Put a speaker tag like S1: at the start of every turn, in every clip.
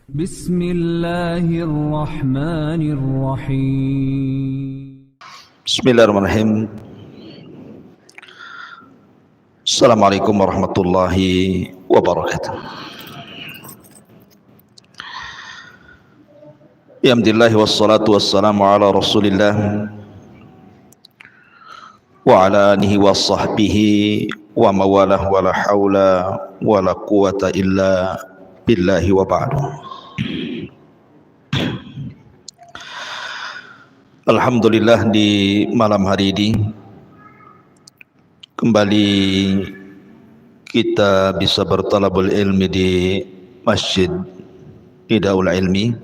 S1: Bismillahirrahmanirrahim.
S2: Bismillahirrahmanirrahim. Assalamualaikum warahmatullahi wabarakatuh. Alhamdulillah wassalatu wassalamu ala Rasulillah wa ala alihi wa sahbihi wa mawalah wa la hawla wa la quwata illa billahi wa ba'du. Alhamdulillah, di malam hari ini kembali kita bisa bertalabul ilmi di Masjid Hidaul Ilmi,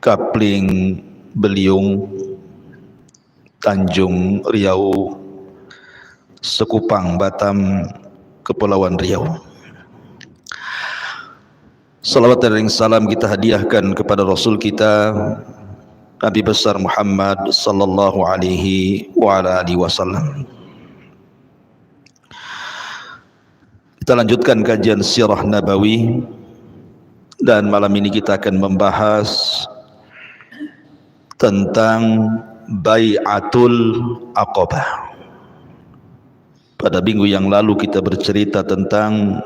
S2: Kapling Beliung, Tanjung Riau, Sekupang, Batam, Kepulauan Riau. Salawat dan salam kita hadiahkan kepada Rasul kita Nabi besar Muhammad sallallahu alaihi wa ala alihi wasallam. Kita lanjutkan kajian sirah nabawi, dan malam ini kita akan membahas tentang Bai'atul Aqabah. Pada minggu yang lalu kita bercerita tentang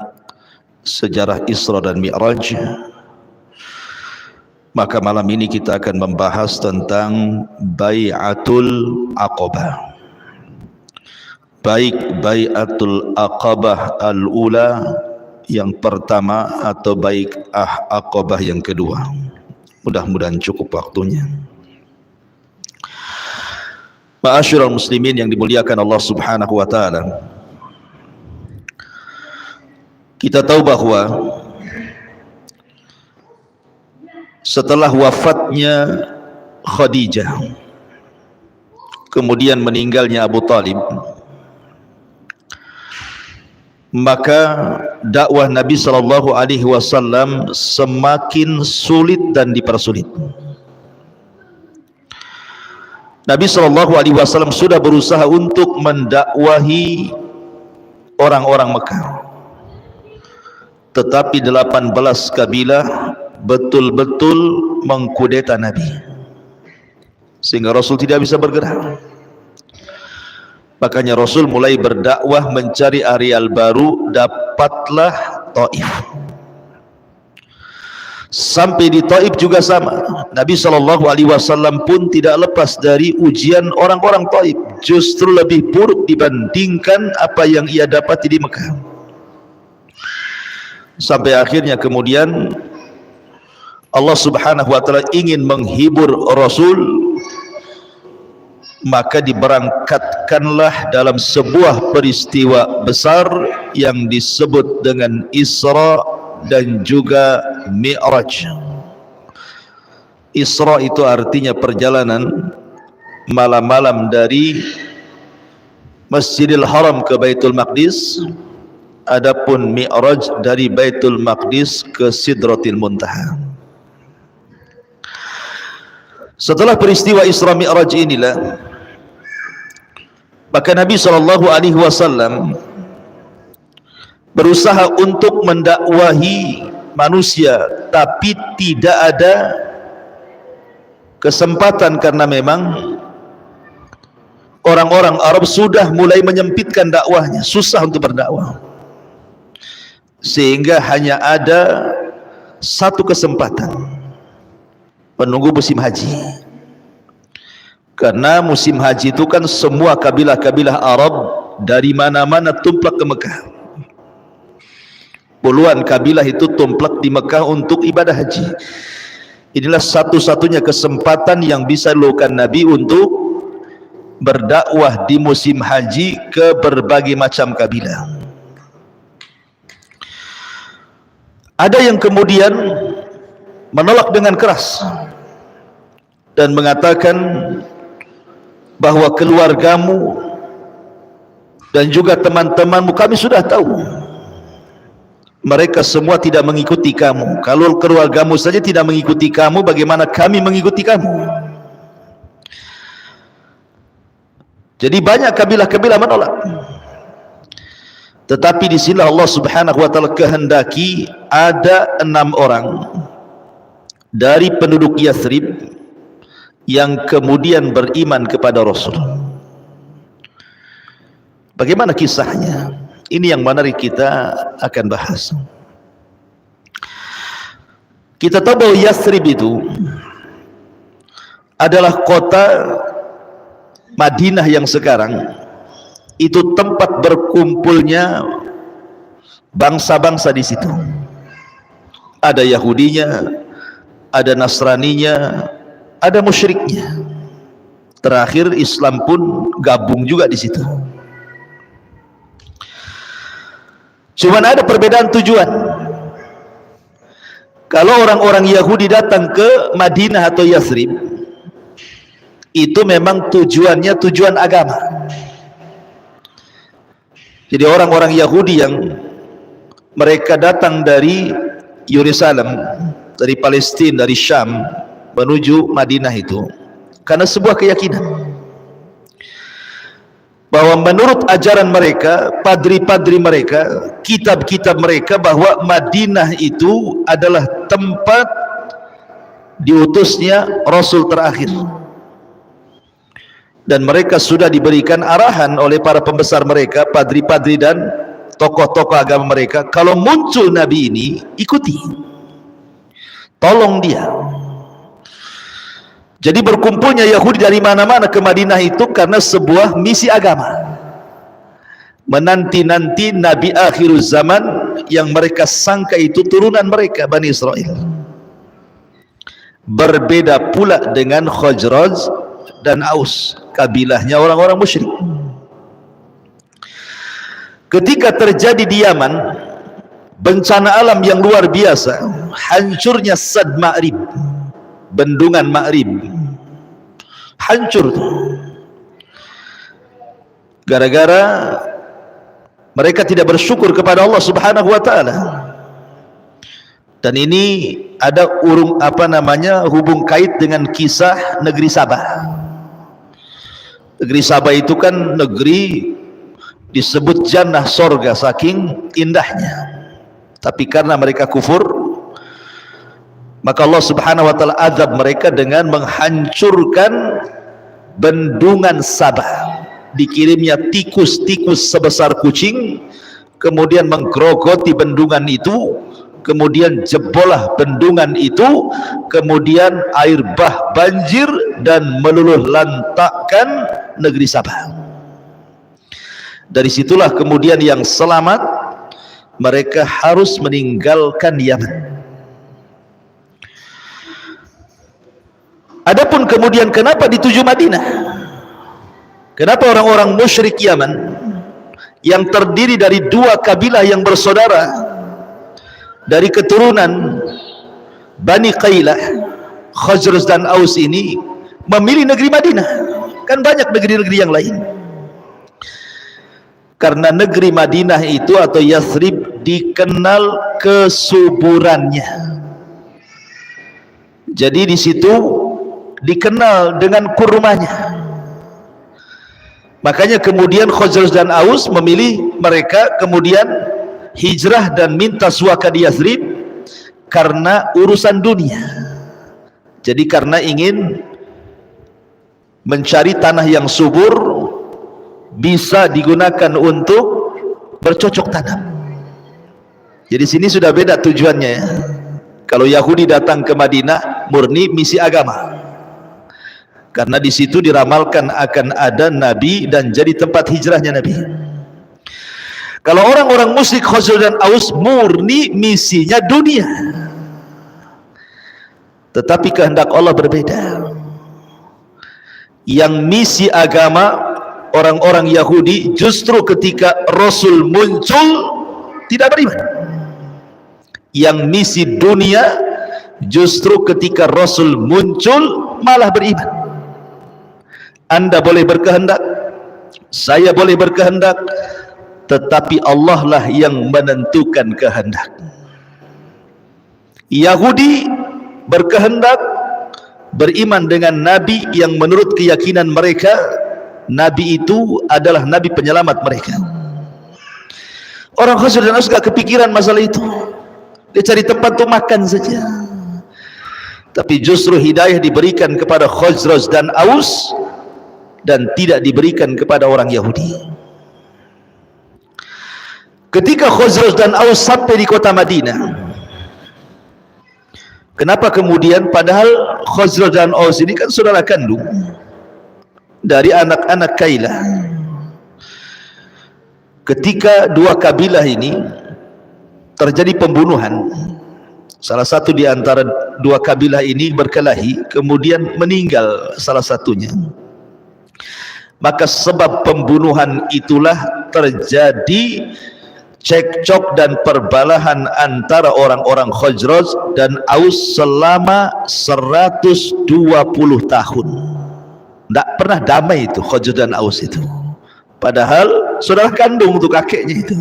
S2: sejarah Isra dan Mi'raj. Maka malam ini kita akan membahas tentang Bai'atul Aqabah. Baik Bai'atul Aqabah al-ula yang pertama atau Bai'ah Aqabah yang kedua. Mudah-mudahan cukup waktunya. Ma'asyiral muslimin yang dimuliakan Allah Subhanahu wa taala. Kita tahu bahwa setelah wafatnya Khadijah, kemudian meninggalnya Abu Talib, maka dakwah Nabi sallallahu alaihi wasallam semakin sulit dan dipersulit. Nabi sallallahu alaihi wasallam sudah berusaha untuk mendakwahi orang-orang Mekah, tetapi 18 kabilah betul-betul mengkudeta Nabi, sehingga Rasul tidak bisa bergerak. Makanya Rasul mulai berdakwah mencari areal baru, dapatlah Taif. Sampai di Taif juga sama, Nabi SAW pun tidak lepas dari ujian orang-orang Taif, justru lebih buruk dibandingkan apa yang ia dapati di Mekah. Sampai akhirnya kemudian Allah Subhanahu wa taala ingin menghibur Rasul, maka diberangkatkanlah dalam sebuah peristiwa besar yang disebut dengan Isra dan juga Mi'raj. Isra itu artinya perjalanan malam-malam dari Masjidil Haram ke Baitul Maqdis. Adapun Mi'raj dari Baitul Maqdis ke Sidratil Muntaha. Setelah peristiwa Isra Mi'raj inilah, maka Nabi SAW berusaha untuk mendakwahi manusia, tapi tidak ada kesempatan karena memang orang-orang Arab sudah mulai menyempitkan dakwahnya, susah untuk berdakwah, sehingga hanya ada satu kesempatan, menunggu musim haji. Karena musim haji itu kan semua kabilah-kabilah Arab dari mana-mana tumplak ke Mekah. Puluhan kabilah itu tumplak di Mekah untuk ibadah haji. Inilah satu-satunya kesempatan yang bisa dilakukan Nabi untuk berdakwah di musim haji ke berbagai macam kabilah. Ada yang kemudian menolak dengan keras dan mengatakan bahwa keluargamu dan juga teman-temanmu kami sudah tahu, mereka semua tidak mengikuti kamu. Kalau keluargamu saja tidak mengikuti kamu, bagaimana kami mengikuti kamu? Jadi banyak kabilah-kabilah menolak. Tetapi di sini Allah Subhanahu wa taala kehendaki ada 6 orang dari penduduk Yathrib yang kemudian beriman kepada Rasul. Bagaimana kisahnya? Ini yang menarik, kita akan bahas. Kita tahu bahwa Yathrib itu adalah kota Madinah yang sekarang itu tempat berkumpulnya bangsa-bangsa di situ. Ada Yahudinya, ada Nasraninya, ada musyriknya. Terakhir Islam pun gabung juga di situ. Cuman ada perbedaan tujuan. Kalau orang-orang Yahudi datang ke Madinah atau Yathrib, itu memang tujuannya tujuan agama. Jadi orang-orang Yahudi yang mereka datang dari Yerusalem, dari Palestina, dari Syam menuju Madinah itu karena sebuah keyakinan bahwa menurut ajaran mereka, padri-padri mereka, kitab-kitab mereka, bahwa Madinah itu adalah tempat diutusnya Rasul terakhir. Dan mereka sudah diberikan arahan oleh para pembesar mereka, padri-padri dan tokoh-tokoh agama mereka, kalau muncul Nabi ini, ikuti, tolong dia. Jadi berkumpulnya Yahudi dari mana-mana ke Madinah itu karena sebuah misi agama, menanti-nanti Nabi akhir zaman yang mereka sangka itu turunan mereka, Bani Israel. Berbeda pula dengan Khazraj dan Aus, kabilahnya orang-orang musyrik. Ketika terjadi di Yaman bencana alam yang luar biasa, hancurnya Sad Ma'rib, bendungan Ma'rib hancur gara-gara mereka tidak bersyukur kepada Allah Subhanahu wa taala. Dan ini ada hubung kait dengan kisah negeri Sabah. Negeri Sabah itu kan negeri disebut jannah, sorga, saking indahnya. Tapi karena mereka kufur, maka Allah Subhanahu wa taala azab mereka dengan menghancurkan bendungan Sabah. Dikirimnya tikus-tikus sebesar kucing, kemudian menggerogoti bendungan itu, kemudian jebollah bendungan itu, kemudian air bah banjir dan meluluh lantakkan negeri Sabah. Dari situlah kemudian yang selamat, mereka harus meninggalkan Yaman. Adapun kemudian kenapa dituju Madinah? Kenapa orang-orang musyrik Yaman yang terdiri dari 2 kabilah yang bersaudara dari keturunan Bani Qailah, Khazraj dan Aus ini memilih negeri Madinah? Kan banyak negeri-negeri yang lain. Karena negeri Madinah itu atau Yathrib dikenal kesuburannya. Jadi di situ dikenal dengan kurmanya. Makanya kemudian Khazraj dan Aus memilih mereka kemudian hijrah dan minta suaka di Yathrib karena urusan dunia. Jadi karena ingin mencari tanah yang subur, bisa digunakan untuk bercocok tanam. Jadi sini sudah beda tujuannya ya. Kalau Yahudi datang ke Madinah murni misi agama, karena di situ diramalkan akan ada Nabi dan jadi tempat hijrahnya Nabi. Kalau orang-orang musyrik Khazraj dan Aus murni misinya dunia. Tetapi kehendak Allah berbeda. Yang misi agama orang-orang Yahudi justru ketika Rasul muncul tidak beriman. Yang misi dunia justru ketika Rasul muncul malah beriman. Anda boleh berkehendak, saya boleh berkehendak, tetapi Allah lah yang menentukan kehendak. Yahudi berkehendak beriman dengan Nabi yang menurut keyakinan mereka Nabi itu adalah Nabi penyelamat mereka. Orang Khazraj dan Aus gak kepikiran masalah itu. Dia cari tempat untuk makan saja. Tapi justru hidayah diberikan kepada Khazraj dan Aus dan tidak diberikan kepada orang Yahudi. Ketika Khazraj dan Aus sampai di kota Madinah, kenapa kemudian padahal Khazraj dan Aus ini kan saudara kandung dari anak-anak Kailah. Ketika dua kabilah ini terjadi pembunuhan, salah satu di antara dua kabilah ini berkelahi, kemudian meninggal salah satunya, maka sebab pembunuhan itulah terjadi cekcok dan perbalahan antara orang-orang Khazraj dan Aus selama 120 tahun. Tidak pernah damai itu Khazraj dan Aus itu, padahal saudara kandung untuk kakeknya itu.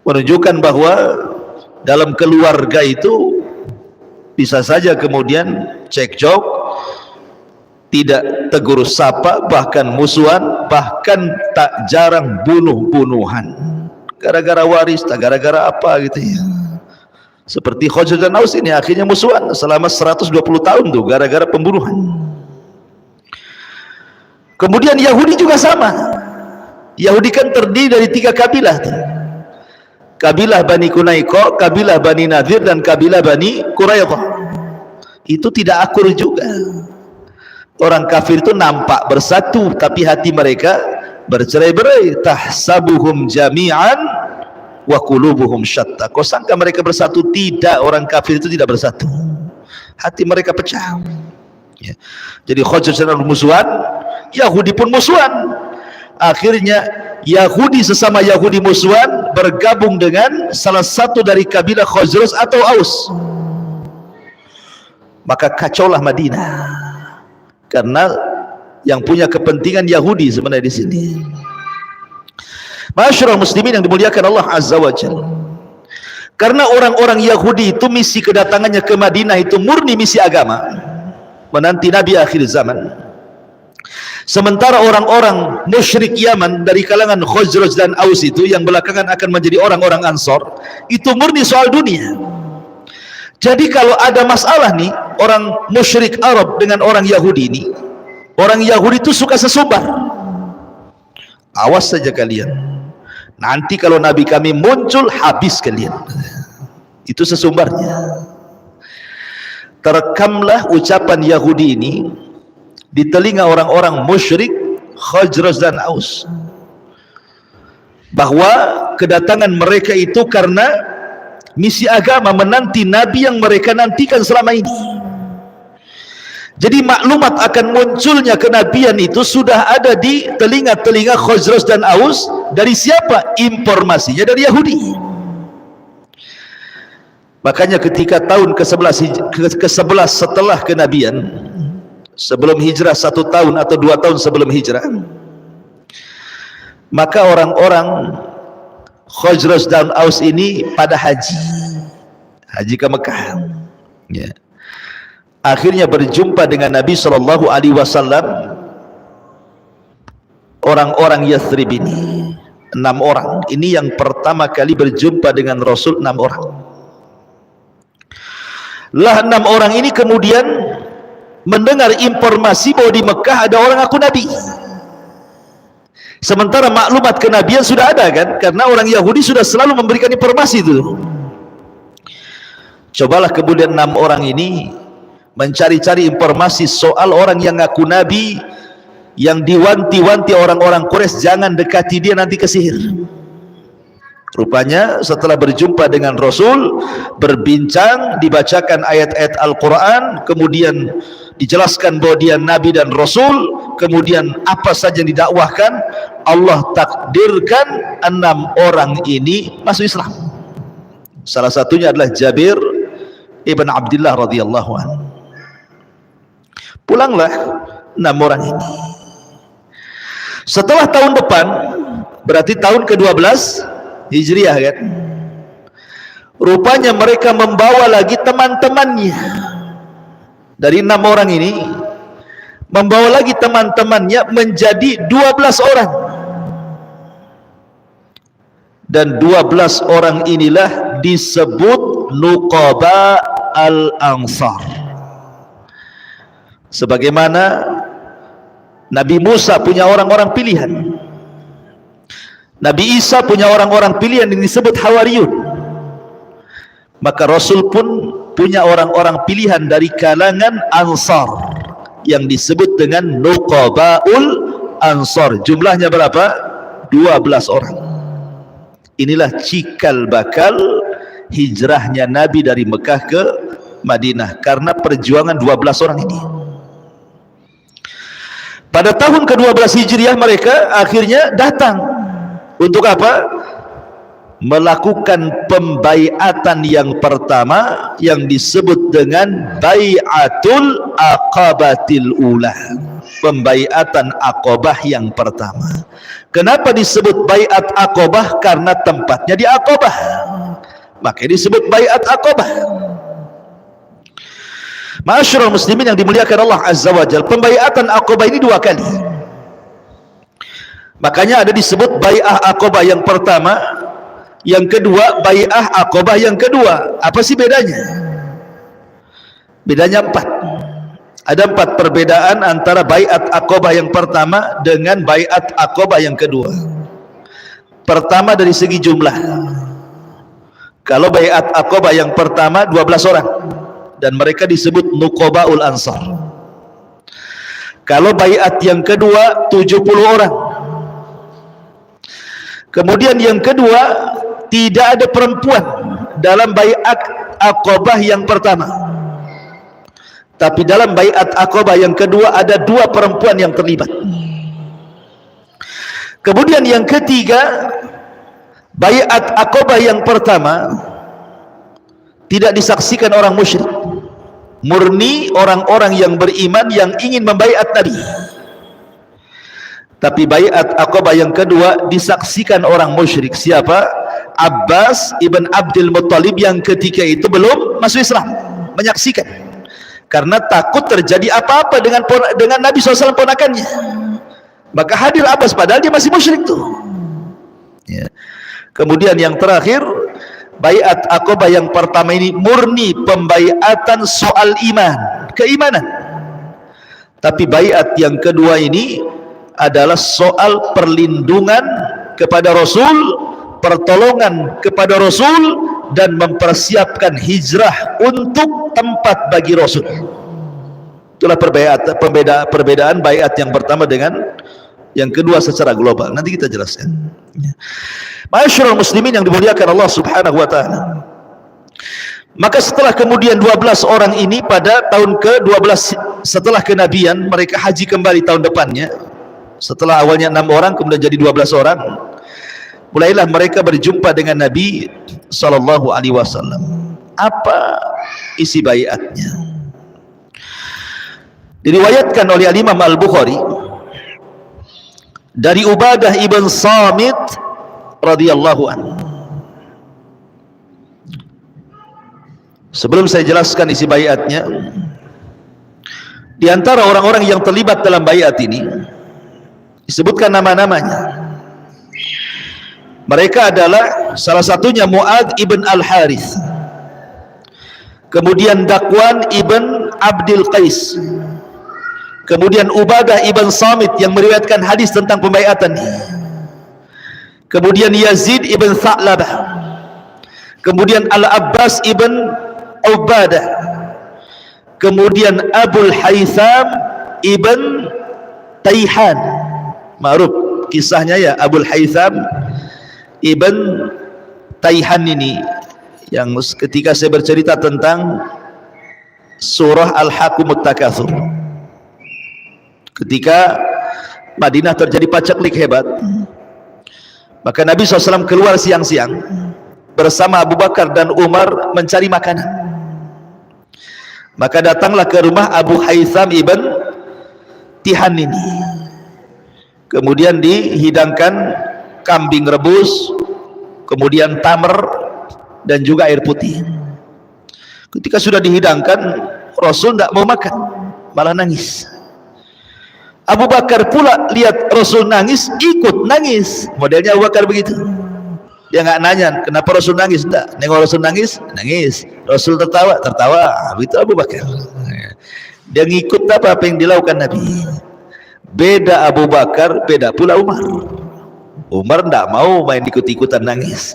S2: Menunjukkan bahwa dalam keluarga itu bisa saja kemudian cekcok, tidak tegur sapa, bahkan musuhan, bahkan tak jarang bunuh-bunuhan gara-gara waris, tak gara-gara apa gitu ya. Seperti Khazraj dan Aus ini akhirnya musuhan selama 120 tahun tuh gara-gara pembunuhan. Kemudian Yahudi juga sama. Yahudi kan terdiri dari 3 kabilah tuh. Kabilah Bani Qunaiqa, kabilah Bani Nadir, dan kabilah Bani Quraidah. Itu tidak akur juga. Orang kafir itu nampak bersatu, tapi hati mereka bercerai-berai. Tahsabuhum jami'an wa qulubuhum syatta. Kau sangka mereka bersatu? Tidak, orang kafir itu tidak bersatu. Hati mereka pecah. Ya. Jadi Khazraj dan musuhan, Yahudi pun musuhan. Akhirnya Yahudi sesama Yahudi musuhan bergabung dengan salah satu dari kabilah Khazraj atau Aus. Maka kacaulah Madinah, karena yang punya kepentingan Yahudi sebenarnya di sini. Masyarul muslimin yang dimuliakan Allah Azza wa Jalla. Karena orang-orang Yahudi itu misi kedatangannya ke Madinah itu murni misi agama, menanti Nabi akhir zaman. Sementara orang-orang musyrik Yaman dari kalangan Khazraj dan Aus itu yang belakangan akan menjadi orang-orang Ansor, itu murni soal dunia. Jadi kalau ada masalah nih orang musyrik Arab dengan orang Yahudi ini, orang Yahudi itu suka sesumbar. Awas saja kalian, nanti kalau Nabi kami muncul habis kalian. Itu sesumbarnya. Terekamlah ucapan Yahudi ini di telinga orang-orang musyrik Khazraj dan Aus, bahwa kedatangan mereka itu karena misi agama, menanti Nabi yang mereka nantikan selama ini. Jadi maklumat akan munculnya kenabian itu sudah ada di telinga-telinga Khazraj dan Aus. Dari siapa? Informasinya dari Yahudi. Makanya ketika tahun ke-11 setelah kenabian, sebelum hijrah 1 tahun atau 2 tahun sebelum hijrah, maka orang-orang Khazraj dan Aus ini pada haji ke Mekah. Ya. Akhirnya berjumpa dengan Nabi SAW. Orang-orang Yathrib ini 6 orang. Ini yang pertama kali berjumpa dengan Rasul, 6 orang. Lah 6 orang ini kemudian mendengar informasi bahwa di Mekah ada orang aku Nabi. Sementara maklumat kenabian sudah ada kan, karena orang Yahudi sudah selalu memberikan informasi itu. Cobalah kemudian 6 orang ini mencari-cari informasi soal orang yang ngaku Nabi, yang diwanti-wanti orang-orang Quraisy jangan dekati dia, nanti kesihir. Rupanya setelah berjumpa dengan Rasul, berbincang, dibacakan ayat-ayat Al-Quran, kemudian dijelaskan bahwa dia Nabi dan Rasul, kemudian apa saja yang didakwahkan, Allah takdirkan 6 orang ini masuk Islam. Salah satunya adalah Jabir ibn Abdullah radhiyallahu anhu. Pulanglah 6 orang ini. Setelah tahun depan, berarti tahun ke-12 Hijriah kan, rupanya mereka membawa lagi teman-temannya. Dari 6 orang ini membawa lagi teman-temannya menjadi 12 orang. dan 12 orang inilah disebut nuqaba al-ansar. Sebagaimana Nabi Musa punya orang-orang pilihan, Nabi Isa punya orang-orang pilihan yang disebut Hawariyun, maka Rasul pun punya orang-orang pilihan dari kalangan Ansar yang disebut dengan Nuqabaul Ansar. Jumlahnya berapa? 12 orang. Inilah cikal bakal hijrahnya Nabi dari Mekah ke Madinah, karena perjuangan 12 orang ini. Pada tahun ke-12 Hijriah mereka akhirnya datang untuk apa? Melakukan pembaiatan yang pertama yang disebut dengan Bai'atul Aqabatil Ula. Pembaiatan Aqabah yang pertama. Kenapa disebut Bai'at Aqabah? Karena tempatnya di Aqabah, maka disebut Bai'at Aqabah. Ma'asyiral muslimin yang dimuliakan Allah Azza wa Jalla, pembaiatan Aqabah ini 2 kali. Makanya ada disebut Bai'ah Aqabah yang pertama, yang kedua Bai'ah Aqabah yang kedua. Apa sih bedanya? Bedanya 4. Ada 4 perbedaan antara Bai'at Aqabah yang pertama dengan Bai'at Aqabah yang kedua. Pertama dari segi jumlah. Kalau Bai'at Aqabah yang pertama 12 orang dan mereka disebut Nuqabaul Ansar. Kalau baiat yang kedua 70 orang. Kemudian yang kedua, tidak ada perempuan dalam baiat Aqabah yang pertama, tapi dalam baiat Aqabah yang kedua ada 2 perempuan yang terlibat. Kemudian yang ketiga, baiat Aqabah yang pertama tidak disaksikan orang musyrik, murni orang-orang yang beriman yang ingin membaiat Nabi. Tapi baiat Aqabah yang kedua disaksikan orang musyrik. Siapa? Abbas ibn Abdul Muttalib yang ketika itu belum masuk Islam, menyaksikan karena takut terjadi apa-apa dengan Nabi SAW ponakannya. Maka hadir Abbas padahal dia masih musyrik tuh ya. Kemudian yang terakhir, baiat Aqabah yang pertama ini murni pembaiatan soal iman, keimanan. Tapi baiat yang kedua ini adalah soal perlindungan kepada Rasul, pertolongan kepada Rasul, dan mempersiapkan hijrah untuk tempat bagi Rasul. Itulah perbedaan baiat yang pertama dengan yang kedua secara global. Nanti kita jelaskan. Ma'asyiral muslimin yang dimuliakan Allah Subhanahu wa taala. Maka setelah kemudian 12 orang ini pada tahun ke-12 setelah kenabian, mereka haji kembali tahun depannya. Setelah awalnya 6 orang kemudian jadi 12 orang. Mulailah mereka berjumpa dengan Nabi sallallahu alaihi wasallam. Apa isi baiatnya? Diriwayatkan oleh Imam Al-Bukhari dari Ubadah ibn Samit radhiyallahu anhu. Sebelum saya jelaskan isi baiatnya, di antara orang-orang yang terlibat dalam baiat ini disebutkan nama-namanya. Mereka adalah salah satunya Mu'ad ibn Al-Harith, kemudian Dakwan ibn Abdul Qais, kemudian Ubadah ibn Samit yang meriwayatkan hadis tentang pembaiatan, kemudian Yazid ibn Tha'labah, kemudian Al-Abbas ibn Ubadah, kemudian Abul Haytham ibn Taihan. Ma'ruf kisahnya ya, Abul Haytham ibn Taihan ini yang ketika saya bercerita tentang surah Al-Hakumut Takatsur, ketika Madinah terjadi paceklik hebat, maka Nabi SAW keluar siang-siang bersama Abu Bakar dan Umar mencari makanan. Maka datanglah ke rumah Abu Haytham ibn Taihan ini, kemudian dihidangkan kambing rebus, kemudian tamar, dan juga air putih. Ketika sudah dihidangkan, Rasul tidak mau makan, malah nangis. Abu Bakar pula lihat Rasul nangis, ikut nangis. Modelnya Abu Bakar begitu. Dia nggak nanya kenapa Rasul nangis, enggak. Nengok Rasul nangis, nangis. Rasul tertawa, tertawa. Itu Abu Bakar. Dia ngikut apa yang dilakukan Nabi. Beda Abu Bakar, beda pula Umar. Umar tidak mau main ikut-ikutan nangis.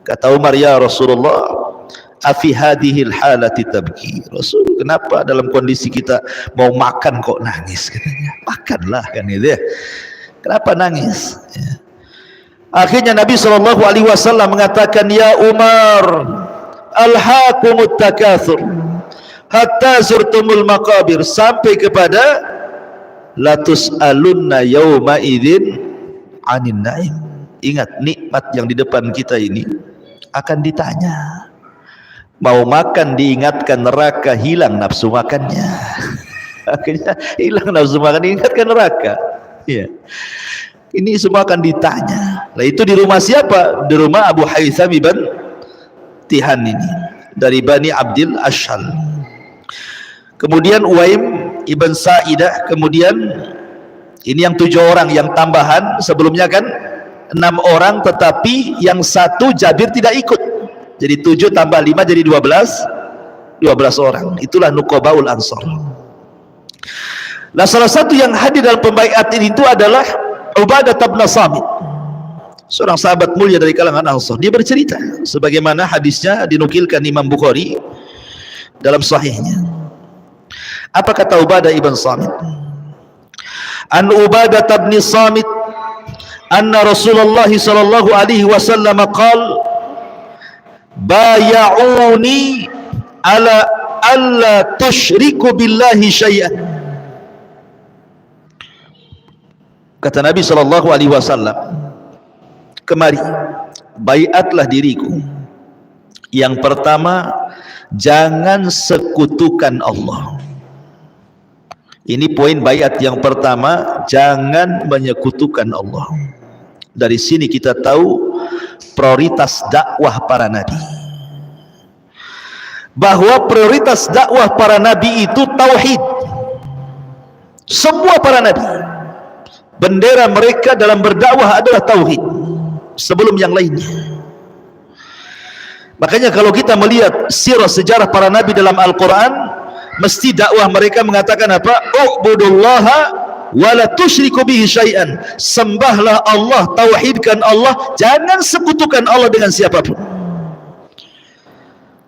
S2: Kata Umar, ya Rasulullah, afi hadhil halati tabki. Rasul, kenapa dalam kondisi kita mau makan kok nangis? Katanya, makanlah kan itu ya. Kenapa nangis? Ya. Akhirnya Nabi SAW mengatakan, ya Umar, alhaakumut takatsur hatta zurtumul maqabir, sampai kepada latus alunna yauma idzin anin naim. Ingat, nikmat yang di depan kita ini akan ditanya. Mau makan diingatkan neraka, hilang nafsu makannya. Akhirnya hilang nafsu makan, diingatkan neraka. Ya. Ini semua akan ditanya. Nah, itu di rumah siapa? Di rumah Abu Haytham ibn Tihan ini, dari Bani Abdil Ashhal. Kemudian Uwaim ibn Sa'idah. Kemudian ini yang 7 orang yang tambahan. Sebelumnya kan 6 orang, tetapi yang 1 Jabir tidak ikut. Jadi 7 tambah 5 jadi 12 orang. Itulah Nuqabaul Ansar. Nah, salah satu yang hadir dalam pembaiat ini itu adalah Ubadah bin Samit, seorang sahabat mulia dari kalangan Ansar. Dia bercerita sebagaimana hadisnya dinukilkan Imam Bukhari dalam sahihnya. Apa kata Ubadah ibn Samit? An Ubadah bin Samit anna Rasulullah sallallahu alaihi wasallam qala bay'uni ala alla tusyriku billahi syai'an. Kata Nabi sallallahu alaihi wasallam, kemari baiatlah diriku. Yang pertama, jangan sekutukan Allah. Ini poin baiat yang pertama, jangan menyekutukan Allah. Dari sini kita tahu prioritas dakwah para nabi, bahwa prioritas dakwah para nabi itu tauhid. Semua para nabi, bendera mereka dalam berdakwah adalah tauhid sebelum yang lainnya. Makanya kalau kita melihat sirah sejarah para nabi dalam Al-Quran, mesti dakwah mereka mengatakan apa? U'budullaha wa la tusyriku bihi syai'an. Sembahlah Allah, tauhidkan Allah, jangan sekutukan Allah dengan siapapun.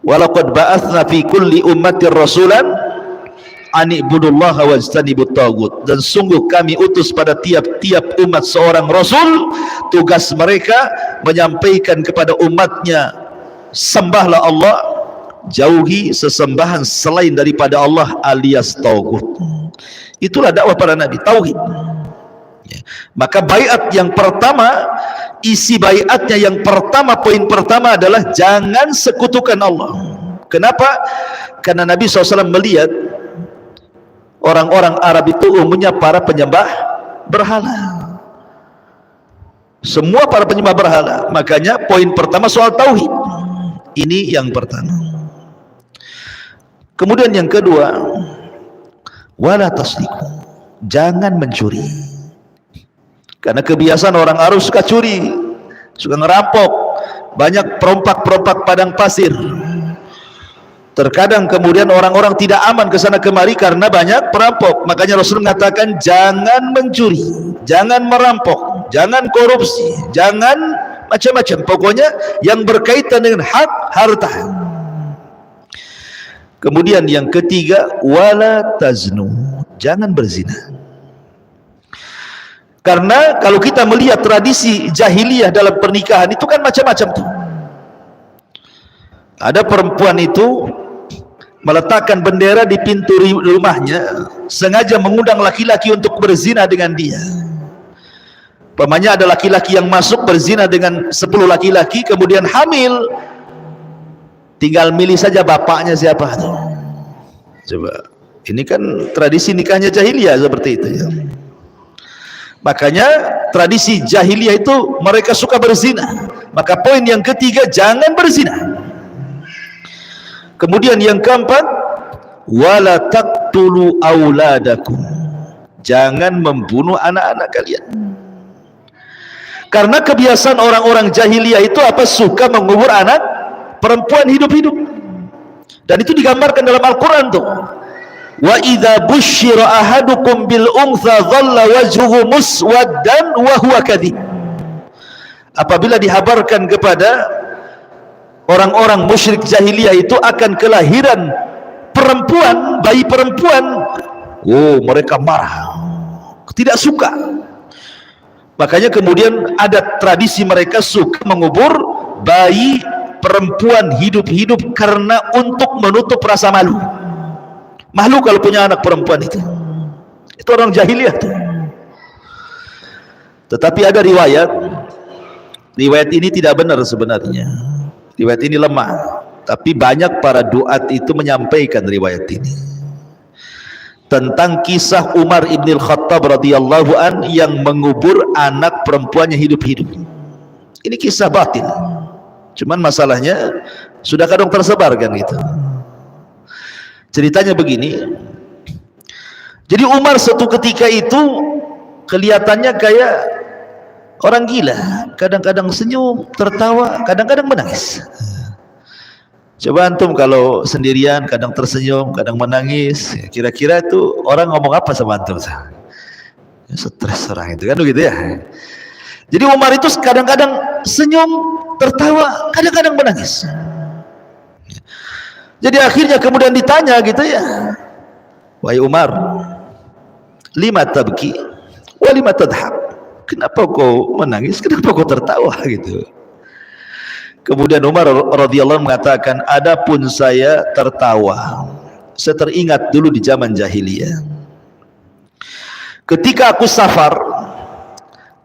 S2: Walaqad ba'atsna fi kulli ummatin rasulan an i'budullaha wajtanibut taghut. Dan sungguh kami utus pada tiap-tiap umat seorang rasul, tugas mereka menyampaikan kepada umatnya, sembahlah Allah, jauhi sesembahan selain daripada Allah alias taghut. Itulah dakwah para nabi, tauhid. Ya. Maka baiat yang pertama, isi baiatnya yang pertama, poin pertama adalah jangan sekutukan Allah. Kenapa? Karena Nabi SAW melihat orang-orang Arab itu umumnya para penyembah berhala. Semua para penyembah berhala. Makanya poin pertama soal tauhid. Ini yang pertama. Kemudian yang kedua, wala tasriku, jangan mencuri. Karena kebiasaan orang Arab suka curi, suka ngerampok. Banyak perompak-perompak padang pasir. Terkadang kemudian orang-orang tidak aman ke sana kemari karena banyak perampok. Makanya Rasul mengatakan jangan mencuri, jangan merampok, jangan korupsi, jangan macam-macam. Pokoknya yang berkaitan dengan hak harta. Kemudian yang ketiga, wala taznu, jangan berzina. Karena kalau kita melihat tradisi jahiliyah dalam pernikahan itu kan macam-macam tuh. Ada perempuan itu meletakkan bendera di pintu rumahnya, sengaja mengundang laki-laki untuk berzina dengan dia. Pamannya ada laki-laki yang masuk berzina dengan 10 laki-laki, kemudian hamil, tinggal milih saja bapaknya siapa tuh. Coba, ini kan tradisi nikahnya jahiliyah seperti itu ya. Makanya tradisi jahiliyah itu mereka suka berzina. Maka poin yang ketiga, jangan berzina. Kemudian yang keempat, wala taqtulu auladakum, jangan membunuh anak-anak kalian. Karena kebiasaan orang-orang jahiliyah itu apa? Suka mengubur anak perempuan hidup-hidup. Dan itu digambarkan dalam Al-Quran tuh. Wa idza busyira ahadukum bil untha dhalla wajhuhu muswaddan wa huwa kadhib. Apabila dihabarkan kepada orang-orang musyrik jahiliyah itu akan kelahiran perempuan, bayi perempuan, oh mereka marah, tidak suka. Makanya kemudian ada tradisi mereka suka mengubur bayi perempuan hidup-hidup karena untuk menutup rasa malu. Malu kalau punya anak perempuan itu orang jahiliyah tuh. Tetapi ada riwayat ini tidak benar sebenarnya. Riwayat ini lemah, tapi banyak para duat itu menyampaikan riwayat ini tentang kisah Umar ibn al-Khattab radhiyallahu an yang mengubur anak perempuannya hidup-hidup. Ini kisah batil, cuman masalahnya sudah kadang tersebar kan gitu. Ceritanya begini, jadi Umar suatu ketika itu kelihatannya kayak orang gila, kadang-kadang senyum, tertawa, kadang-kadang menangis. Coba antum kalau sendirian, kadang tersenyum, kadang menangis, kira-kira itu orang ngomong apa sama antum? Ya, stres orang itu kan begitu ya. Jadi Umar itu kadang-kadang senyum, tertawa, kadang-kadang menangis. Jadi akhirnya kemudian ditanya gitu ya, wahai Umar, lima tabki wa lima tadhak? Kenapa kau menangis? Kenapa kau tertawa gitu? Kemudian Umar radhiyallahu mengatakan, adapun saya tertawa, saya teringat dulu di zaman jahiliyah. Ketika aku safar,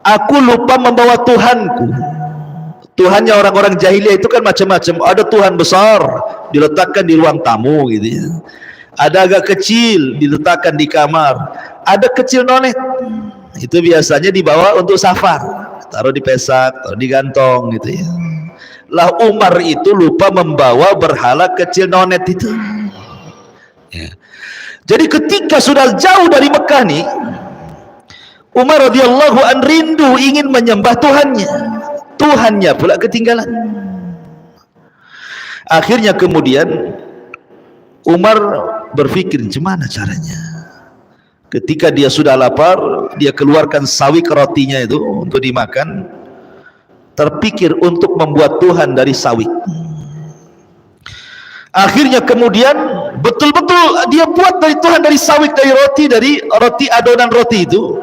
S2: aku lupa membawa Tuhanku. Tuhannya orang-orang jahiliyah itu kan macam-macam. Ada Tuhan besar diletakkan di ruang tamu gitu ya. Ada agak kecil diletakkan di kamar. Ada kecil nonet. Itu biasanya dibawa untuk safar, taruh di pesak, taruh di gantong gitu ya. Lah Umar itu lupa membawa berhala kecil nonet itu ya. Jadi ketika sudah jauh dari Mekah nih, Umar radhiyallahu an rindu ingin menyembah Tuhannya pula ketinggalan. Akhirnya kemudian Umar berpikir gimana caranya. Ketika dia sudah lapar, dia keluarkan sawik rotinya itu untuk dimakan. Terpikir untuk membuat Tuhan dari sawik. Akhirnya kemudian betul-betul dia buat dari Tuhan dari sawik, dari roti adonan roti itu.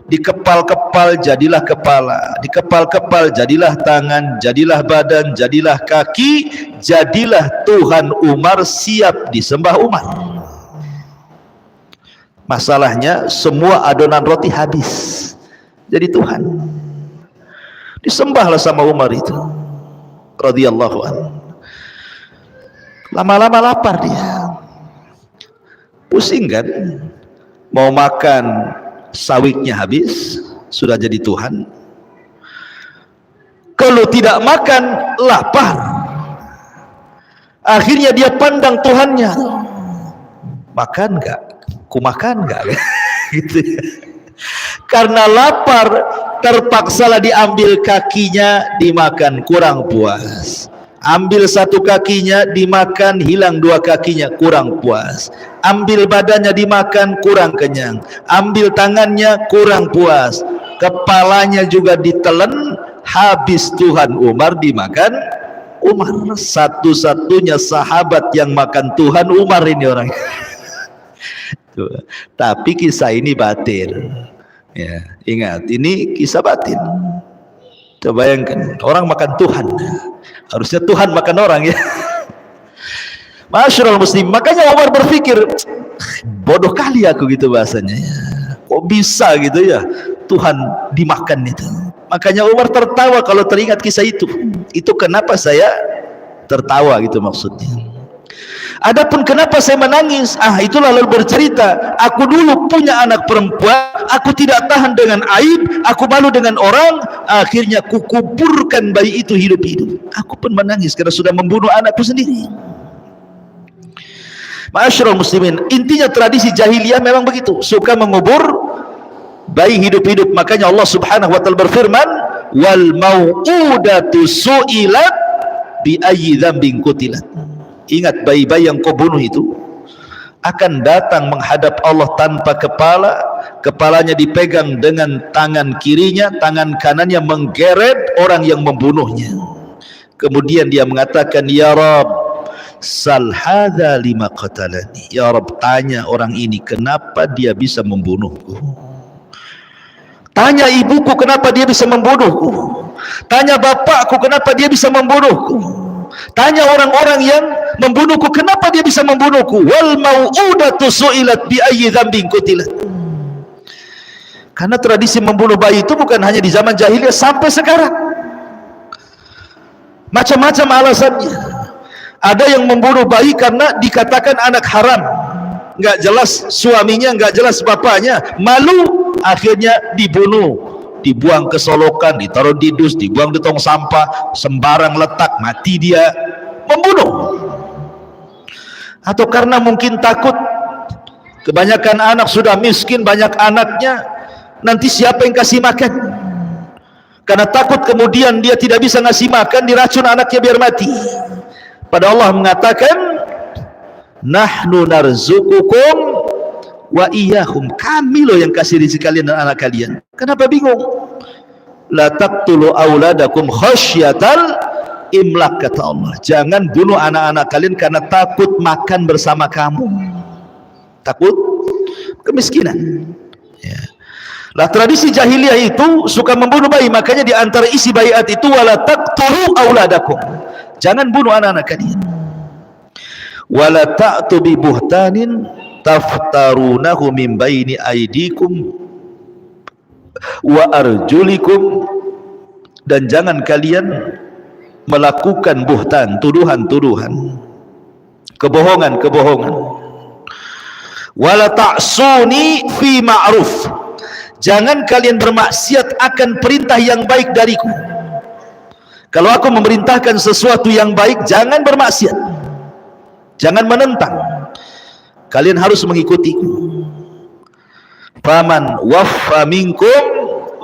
S2: Dikepal-kepal jadilah kepala, dikepal-kepal jadilah tangan, jadilah badan, jadilah kaki, jadilah Tuhan Umar, siap disembah Umar. Masalahnya semua adonan roti habis, jadi Tuhan. Disembahlah sama Umar itu radhiyallahu anhu. Lama-lama lapar dia, pusing kan, mau makan sawiknya habis, sudah jadi Tuhan. Kalau tidak makan lapar. Akhirnya dia pandang Tuhannya, makan enggak? Ku makan enggak? Gitu ya. Karena lapar, terpaksalah diambil kakinya, dimakan, kurang puas. Ambil satu kakinya, dimakan, hilang dua kakinya, kurang puas. Ambil badannya, dimakan, kurang kenyang. Ambil tangannya, kurang puas. Kepalanya juga ditelan, habis Tuhan Umar, dimakan Umar. Satu-satunya sahabat yang makan Tuhan Umar ini orang. Tapi kisah ini batil. Ya, ingat, ini kisah batil. Coba bayangkan, orang makan Tuhan, harusnya Tuhan makan orang ya. Masyarul muslim. Makanya Umar berpikir, bodoh kali aku gitu bahasanya ya. Kok bisa gitu ya Tuhan dimakan itu. Makanya Umar tertawa kalau teringat kisah itu. Itu kenapa saya tertawa gitu maksudnya. Adapun kenapa saya menangis, itulah lalu bercerita, aku dulu punya anak perempuan, aku tidak tahan dengan aib, aku malu dengan orang, akhirnya kukuburkan bayi itu hidup-hidup. Aku pun menangis karena sudah membunuh anakku sendiri. Ma'asyiral muslimin, intinya tradisi jahiliyah memang begitu, suka mengubur bayi hidup-hidup. Makanya Allah Subhanahu wa taala berfirman, wal mau'udatu su'ilat bi ayyi dzambin qutilat. Ingat, bayi-bayi yang kau bunuh itu akan datang menghadap Allah tanpa kepala, kepalanya dipegang dengan tangan kirinya, tangan kanannya menggeret orang yang membunuhnya. Kemudian dia mengatakan, ya Rabb, sal hadza lima qatalani. Ya Rabb, tanya orang ini kenapa dia bisa membunuhku. Tanya ibuku kenapa dia bisa membunuhku. Tanya bapakku kenapa dia bisa membunuhku. Tanya orang-orang yang membunuhku kenapa dia bisa membunuhku. Wal mau'udatu su'ilat bi ayyi dzambin qutilat. Karena tradisi membunuh bayi itu bukan hanya di zaman jahiliyah, sampai sekarang macam-macam alasannya. Ada yang membunuh bayi karena dikatakan anak haram, nggak jelas suaminya, nggak jelas bapaknya, malu, akhirnya dibunuh, dibuang ke solokan, ditaruh di dus, dibuang di tong sampah, sembarang letak, mati dia. Membunuh. Atau karena mungkin takut, kebanyakan anak sudah miskin, banyak anaknya, nanti siapa yang kasih makan? Karena takut kemudian dia tidak bisa ngasih makan, diracun anaknya biar mati. Pada Allah mengatakan, nahnu narzukukum wa iyyahum, kami loh yang kasih rezeki kalian dan anak kalian. Kenapa bingung? La taqtulu auladakum khasyatal imlak, kata Allah. Jangan bunuh anak-anak kalian karena takut makan bersama kamu, takut kemiskinan. Ya. Lah tradisi jahiliyah itu suka membunuh bayi, makanya di antara isi baiat itu wala taqtulu auladakum, jangan bunuh anak-anak kalian. Wala ta'tu bi buhtanin taftarunahu min baini aidikum wa arjulikum, dan jangan kalian melakukan buhtan, tuduhan-tuduhan, kebohongan-kebohongan. Wala ta'suni fi ma'ruf, jangan kalian bermaksiat akan perintah yang baik dariku. Kalau aku memerintahkan sesuatu yang baik, jangan bermaksiat, jangan menentang, kalian harus mengikutiku. Faman waffa minkum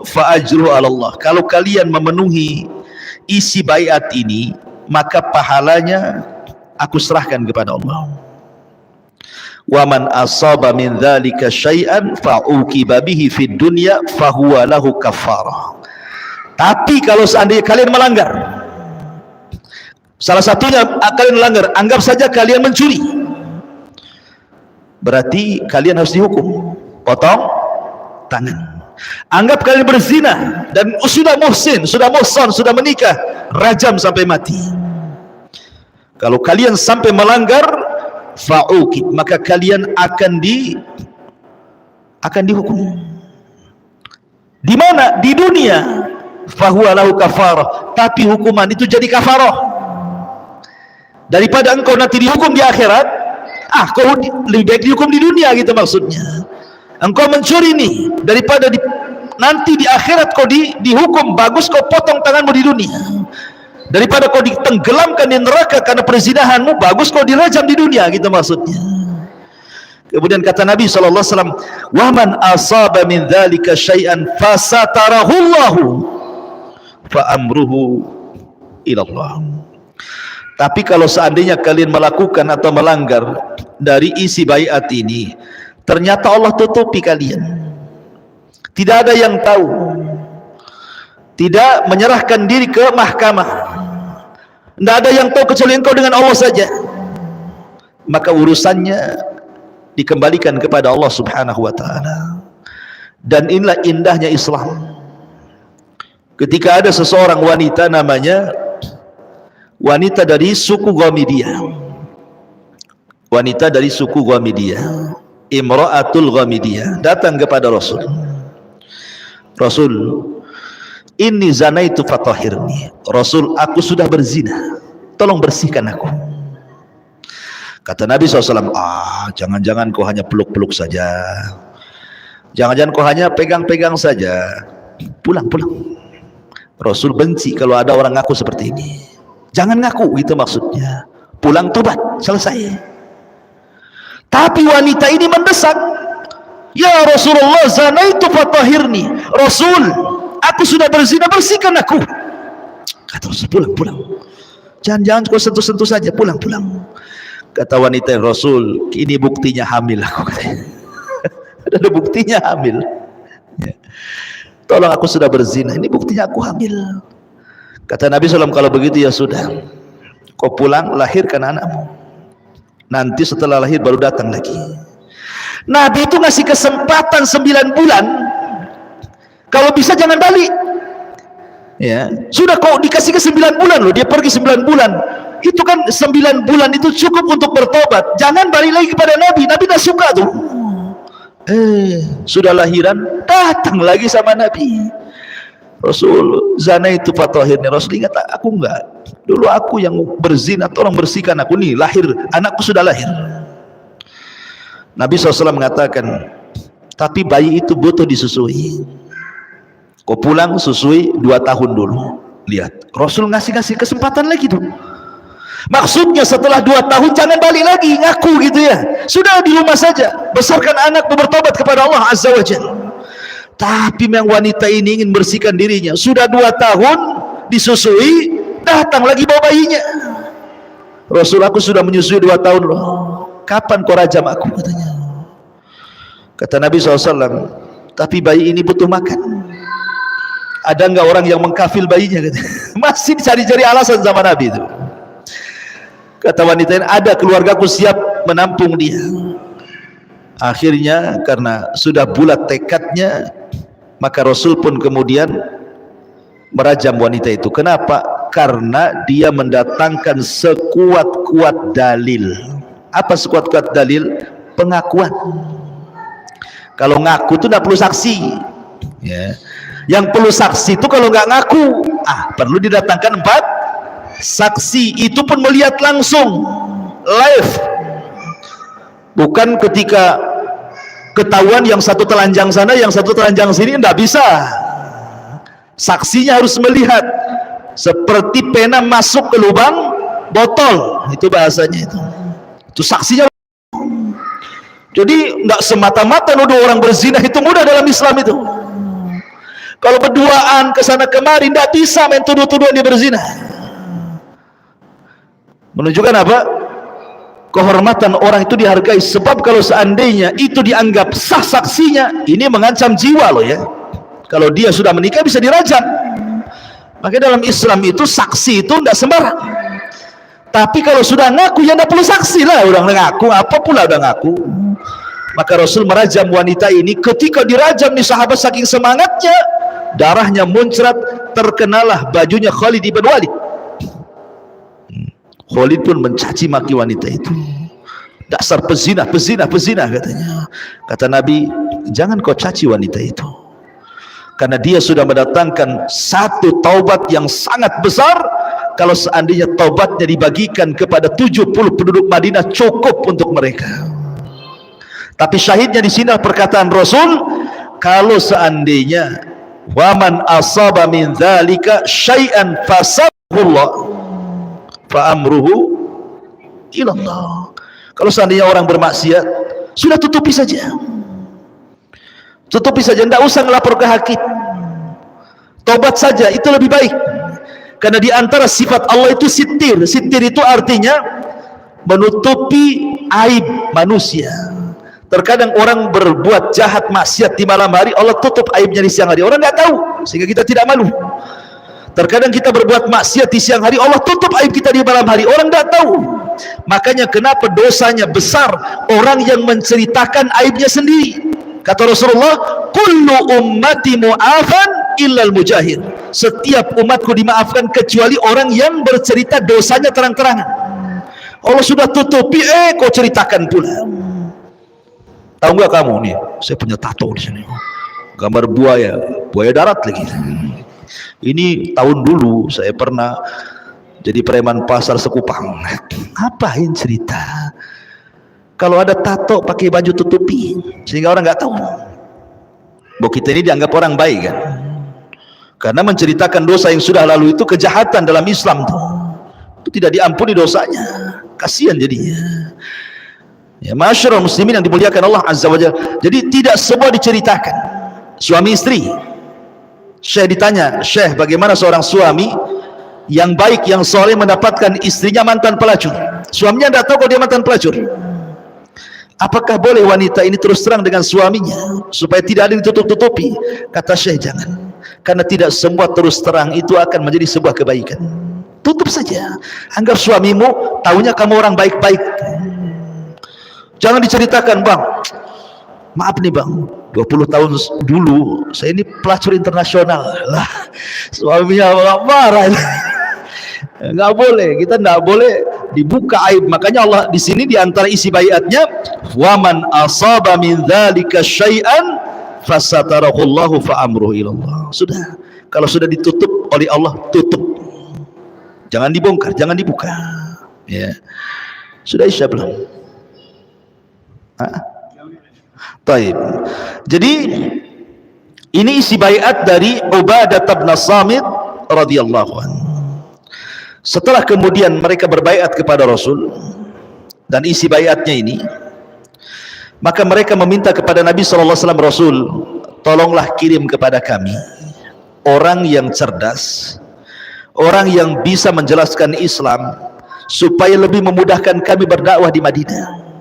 S2: fa ajruhu 'ala Allah, kalau kalian memenuhi isi baiat ini, maka pahalanya aku serahkan kepada Allah. Wa man asaba min dzalika syai'an fa uqiba bihi fid dunya fa huwa lahu kafarah. Tapi kalau seandainya kalian melanggar, salah satunya kalian melanggar, anggap saja kalian mencuri, berarti kalian harus dihukum, potong tangan. Anggap kalian berzina dan sudah muhsin, sudah muhsan, sudah menikah, rajam sampai mati. Kalau kalian sampai melanggar, fa'uqib, maka kalian akan dihukum. Di mana? Di dunia. Fahuwa lahu kafarah, tapi hukuman itu jadi kafarah. Daripada engkau nanti dihukum di akhirat, kau lebih baik dihukum di dunia, gitu maksudnya. Engkau mencuri nih, daripada nanti di akhirat kau dihukum, bagus kau potong tanganmu di dunia. Daripada kau ditenggelamkan di neraka karena perzinahanmu, bagus kau dirajam di dunia, gitu maksudnya. Kemudian kata Nabi SAW, wa man asaba min dzalika syai'an fasatarahullahu fa amruhu ila Allah. Tapi kalau seandainya kalian melakukan atau melanggar dari isi baiat ini, ternyata Allah tutupi kalian, tidak ada yang tahu, tidak menyerahkan diri ke mahkamah, tidak ada yang tahu kecuali engkau dengan Allah saja, maka urusannya dikembalikan kepada Allah Subhanahu wa ta'ala. Dan inilah indahnya Islam. Ketika ada seseorang wanita, namanya wanita dari suku Ghamidiyah, wanita dari suku Ghamidiyah, Imra'atul Ghamidiyah, datang kepada Rasul. Rasul, inni zanaitu fatahhirni. Rasul, aku sudah berzina, tolong bersihkan aku. Kata Nabi SAW, jangan-jangan kau hanya peluk-peluk saja, jangan-jangan kau hanya pegang-pegang saja, pulang-pulang. Rasul benci kalau ada orang ngaku seperti ini. Jangan ngaku, gitu maksudnya. Pulang tobat, selesai. Tapi wanita ini mendesak, ya Rasulullah, zanaitu fatahhirni. Rasul, aku sudah berzina, bersihkan aku. Kata Rasul, pulang. Jangan kau sentuh-sentuh saja, pulang. Kata wanita, Rasul, ini buktinya hamil aku. Ada buktinya hamil. Ya. Tolong, aku sudah berzina, ini buktinya aku hamil. Kata Nabi SAW, kalau begitu ya sudah, kau pulang, lahirkan anakmu. Nanti setelah lahir baru datang lagi. Nabi itu ngasih kesempatan 9 bulan. Kalau bisa jangan balik. Ya, sudah kau dikasih ke 9 bulan loh, dia pergi 9 bulan. Itu kan 9 bulan itu cukup untuk bertobat. Jangan balik lagi kepada Nabi. Nabi dah suka tuh. Sudah lahiran, datang lagi sama Nabi. Rasul, zana itu fatwahirnya. Rasul ingat, aku enggak. Dulu aku yang berzina, tolong bersihkan aku nih, lahir, anakku sudah lahir. Nabi SAW mengatakan, tapi bayi itu butuh disusui. Kau pulang susui 2 tahun dulu. Lihat, Rasul ngasih kesempatan lagi tuh. Maksudnya setelah 2 tahun jangan balik lagi, ngaku gitu ya. Sudah di rumah saja, besarkan anak, bertobat kepada Allah Azza wa Jalla. Tapi yang wanita ini ingin bersihkan dirinya. Sudah 2 tahun disusui, datang lagi bawa bayinya. Rasul, aku sudah menyusui 2 tahun loh. Kapan kau rajam aku? Katanya. Kata Nabi SAW, tapi bayi ini butuh makan. Ada enggak orang yang mengkafil bayinya? Masih dicari-cari alasan sama Nabi itu. Kata wanita ini, ada, keluargaku siap menampung dia. Akhirnya karena sudah bulat tekadnya, maka Rasul pun kemudian merajam wanita itu. Kenapa? Karena dia mendatangkan sekuat-kuat dalil. Apa sekuat-kuat dalil? Pengakuan. Kalau ngaku itu tidak perlu saksi ya. Yang perlu saksi itu kalau nggak ngaku, perlu didatangkan 4 saksi. Itu pun melihat langsung, live. Bukan ketika ketahuan yang satu telanjang sana, yang satu telanjang sini, tidak bisa. Saksinya harus melihat, seperti pena masuk ke lubang botol, itu bahasanya itu. Itu saksinya. Jadi tidak semata-mata nuduh orang berzina itu mudah dalam Islam itu. Kalau berduaan ke sana kemari, tidak bisa main tuduh-tuduhan dia berzina. Menunjukkan apa? Kehormatan orang itu dihargai. Sebab kalau seandainya itu dianggap sah saksinya, ini mengancam jiwa loh ya. Kalau dia sudah menikah bisa dirajam. Makanya dalam Islam itu saksi itu tidak sembarang. Tapi kalau sudah ngaku, ya tidak perlu saksi lah. Udah ngaku, apa pula udah ngaku. Maka Rasul merajam wanita ini. Ketika dirajam nih sahabat saking semangatnya, darahnya muncrat, terkenalah bajunya Khalid ibn Walid. Khalid pun mencaci maki wanita itu. Dasar pezina katanya. Kata Nabi, jangan kau caci wanita itu. Karena dia sudah mendatangkan satu taubat yang sangat besar. Kalau seandainya taubatnya dibagikan kepada 70 penduduk Madinah, cukup untuk mereka. Tapi syahidnya di sini perkataan Rasul, kalau seandainya waman asaba min dzalika syai'an fasabullah fa amruhu ila Allah. Kalau seandainya orang bermaksiat, sudah tutupi saja. Tutupi saja, tidak usah melapor ke hakim. Taubat saja, itu lebih baik. Karena di antara sifat Allah itu sitir. Sitir itu artinya menutupi aib manusia. Terkadang orang berbuat jahat maksiat di malam hari, Allah tutup aibnya di siang hari. Orang nggak tahu, sehingga kita tidak malu. Terkadang kita berbuat maksiat di siang hari, Allah tutup aib kita di malam hari. Orang nggak tahu. Makanya kenapa dosanya besar orang yang menceritakan aibnya sendiri. Kata Rasulullah, kullu ummati mu'afan illal mujahir. Setiap umatku dimaafkan kecuali orang yang bercerita dosanya terang-terangan. Allah sudah tutupi, kau ceritakan pula. Tahu nggak kamu nih? Saya punya tato di sini, gambar buaya darat lagi. Ini tahun dulu saya pernah jadi preman pasar Sekupang. Ngapain cerita? Kalau ada tato pakai baju tutupi sehingga orang nggak tahu. Bahwa kita ini dianggap orang baik kan? Karena menceritakan dosa yang sudah lalu itu kejahatan dalam Islam tuh. Itu tidak diampuni dosanya. Kasihan jadinya. Ya, masyarul muslimin yang dimuliakan Allah Azza wa Jalla. Jadi tidak semua diceritakan. Suami istri Syekh ditanya, Syekh, bagaimana seorang suami yang baik, yang soleh mendapatkan istrinya mantan pelacur? Suaminya tidak tahu kalau dia mantan pelacur. Apakah boleh wanita ini terus terang dengan suaminya supaya tidak ada ditutup-tutupi? Kata Syekh, jangan. Karena tidak semua terus terang itu akan menjadi sebuah kebaikan. Tutup saja. Anggap suamimu tahunya kamu orang baik-baik. Jangan diceritakan, bang, maaf nih bang, 20 tahun dulu saya ini pelacur internasional lah, suaminya marah. Nggak boleh, kita nggak boleh dibuka aib. Makanya Allah di sini di antara isi baiatnya, waman asaba min dzalika syai'an fasatarahullahu fa amruhu ilallah. Sudah, kalau sudah ditutup oleh Allah, tutup, jangan dibongkar, jangan dibuka, ya. Sudah isya belum? Taib. Jadi ini isi baiat dari Ubadah bin Samit radhiyallahu anhu. Setelah kemudian mereka berbaiat kepada Rasul dan isi baiatnya ini, maka mereka meminta kepada Nabi sallallahu alaihi wasallam, Rasul, tolonglah kirim kepada kami orang yang cerdas, orang yang bisa menjelaskan Islam supaya lebih memudahkan kami berdakwah di Madinah.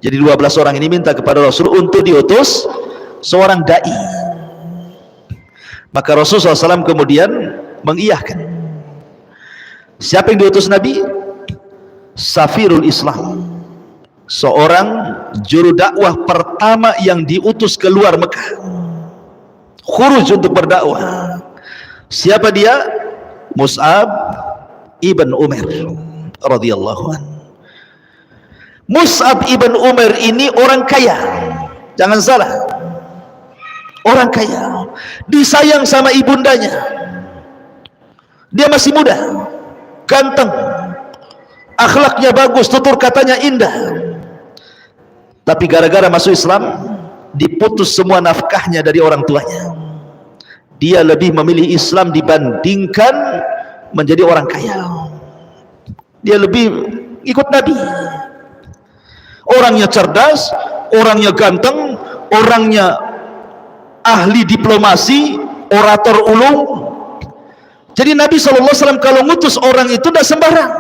S2: Jadi 12 orang ini minta kepada Rasul untuk diutus seorang dai. Maka Rasulullah SAW kemudian mengiyahkan. Siapa yang diutus Nabi? Safirul Islam, seorang juru dakwah pertama yang diutus keluar Mekah, khuruj untuk berdakwah. Siapa dia? Mus'ab ibn Umair radhiyallahu anhu. Mus'ab ibn Umair ini orang kaya, jangan salah, orang kaya, disayang sama ibundanya. Dia masih muda, ganteng, akhlaknya bagus, tutur katanya indah. Tapi gara-gara masuk Islam, diputus semua nafkahnya dari orang tuanya. Dia lebih memilih Islam dibandingkan menjadi orang kaya. Dia lebih ikut Nabi. Orangnya cerdas, orangnya ganteng, orangnya ahli diplomasi, orator ulung. Jadi Nabi SAW kalau ngutus orang itu tidak sembarang,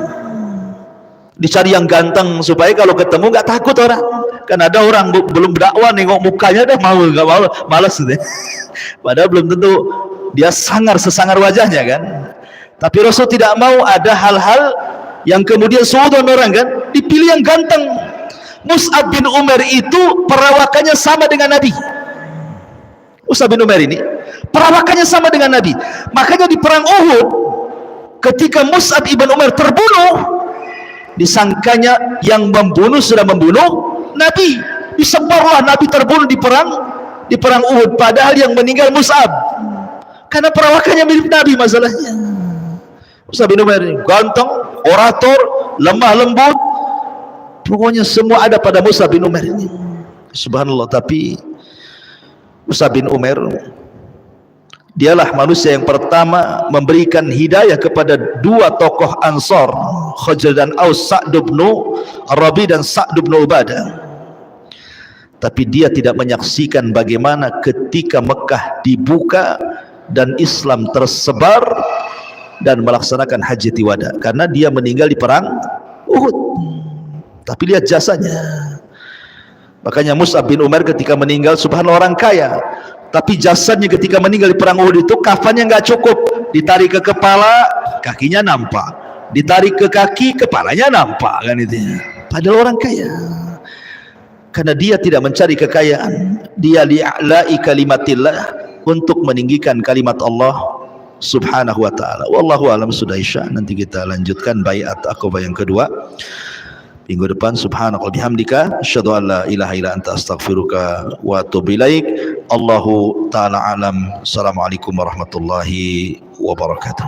S2: dicari yang ganteng supaya kalau ketemu nggak takut orang. Kan ada orang belum berdakwah nengok mukanya dah mau, nggak mau, malas deh. Padahal belum tentu dia sangar sesangar wajahnya kan. Tapi Rasul tidak mau ada hal-hal yang kemudian suudon orang kan, dipilih yang ganteng. Mus'ab bin Umair itu perawakannya sama dengan Nabi. Mus'ab bin Umair ini perawakannya sama dengan Nabi. Makanya di perang Uhud, ketika Mus'ab ibn Umair terbunuh, disangkanya yang membunuh sudah membunuh Nabi. Disebarlah Nabi terbunuh di perang Uhud, padahal yang meninggal Mus'ab, karena perawakannya mirip Nabi. Masalahnya Mus'ab bin Umair ini ganteng, orator, lemah lembut, pokoknya semua ada pada Mus'ab bin Umair ini. Subhanallah. Tapi Mus'ab bin Umair dialah manusia yang pertama memberikan hidayah kepada dua tokoh Ansar, Khazraj dan Aus, Sa'd bin Rabi dan Sa'd bin Ubadah. Tapi dia tidak menyaksikan bagaimana ketika Mekah dibuka dan Islam tersebar dan melaksanakan hajat wada, karena dia meninggal di perang Uhud. Tapi lihat jasanya. Makanya Mus'ab bin Umair ketika meninggal, subhanallah, orang kaya, tapi jasadnya ketika meninggal di perang Uhud itu kafannya nggak cukup, ditarik ke kepala, kakinya nampak, ditarik ke kaki, kepalanya nampak, kan itu. Padahal orang kaya, karena dia tidak mencari kekayaan, dia li'la'i kalimatillah, untuk meninggikan kalimat Allah subhanahu wa ta'ala. Wallahu alam. Sudah isya, nanti kita lanjutkan baiat akobah yang kedua minggu depan. Subhanallah bihamdika, asyhadu an la ilaha illa anta, astaghfiruka wa atubu ilaik. Allahu ta'ala alam. Assalamualaikum warahmatullahi wabarakatuh.